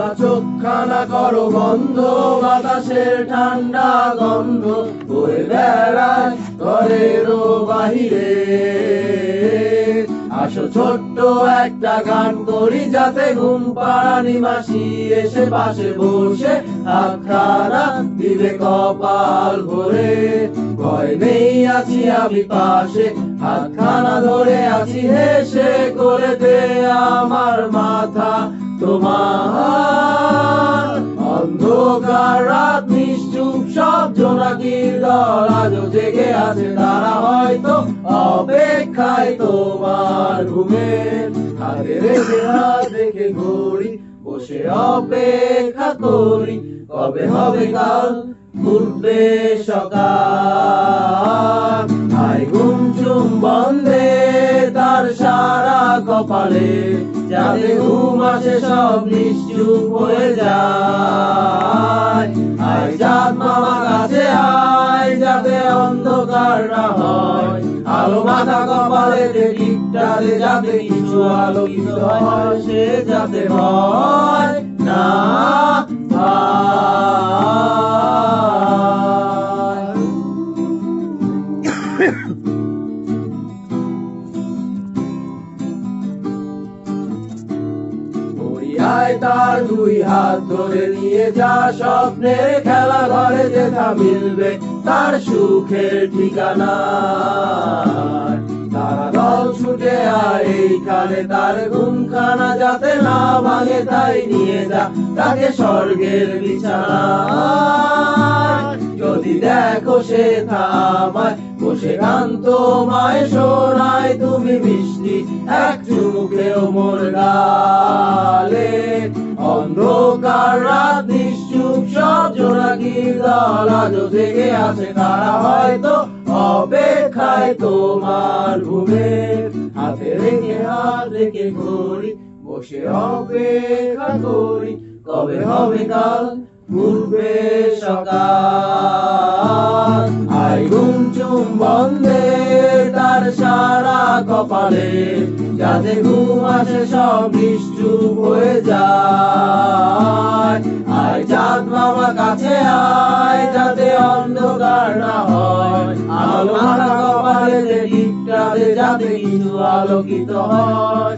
খোলা চোখখানা করো বন্ধ, বাতাসের ঠান্ডা গন্ধ বয়ে বেড়ায় ঘরেরও বাহিরে। আসো ছোট্ট একটা গান করি, যাতে ঘুম পাড়া নিবাসী এসে পাশে বসে হাতখানা দিবে কপাল ভরে। ভয় নেই আছি আমি পাশে, হাতখানা ধরে আছি হেসে, করে দে আমার মাথা তোমার। অন্ধকার রাত নিশ্চুপ সব জোনাকির দল আজও জেগে আছে, তারা হয়তো অপেক্ষায় তোমার ঘুমের। হাতে রেখে হাত রেখে ঘড়ি বসে অপেক্ষা করি, কবে হবে কাল উঠবে সকাল। আয় ঘুম চুম বন্ধে তার সারা কপালে, যাতে ঘুম আসে সব নিশ্চুপ হয়ে যায়। আয় চাঁদ মামা কাছে আয়, যাতে অন্ধকার না হয়, আলো মাথা কপালে টিপটাতে যাতে কিছু আলোকিত হয়, সে যাতে ভয় না আয় তার দুই হাত ধরে নিয়ে যা, স্বপ্নের খেলা ঘরে যেথা মিলবে তার সুখের ঠিকানা। তারা দল ছুটে আয় এইখানে, তার ঘুমখানা যাতে না ভাঙে, তাই নিয়ে যা তাকে স্বর্গের বিছানা। যদি দেখো সে থামায় বসে গান তোমায় শোনায়, তুমি মিষ্টি এক চুমুকেও মোর গালে। অন্ধকার রাত নিশ্চুপ সব জোনাকির দল আজও জেগে আছে, তারা হয়তো অপেক্ষায় তোমার ঘুমের। হাতে রেখে হাত রেখে ঘড়ি বসে অপেক্ষা করি, কবে হবে কাল উঠবে সকাল। আয় ঘুম চুম বন্ধে তার সারা কপালে, যাতে ঘুম আসে সব নিশ্চুপ হয়ে যায়। আয় চাঁদ মামা কাছে আয়, যাতে অন্ধকার না হয়, আলো মাথা কপালে টিপটাতে যাতে কিছু আলোকিত হয়।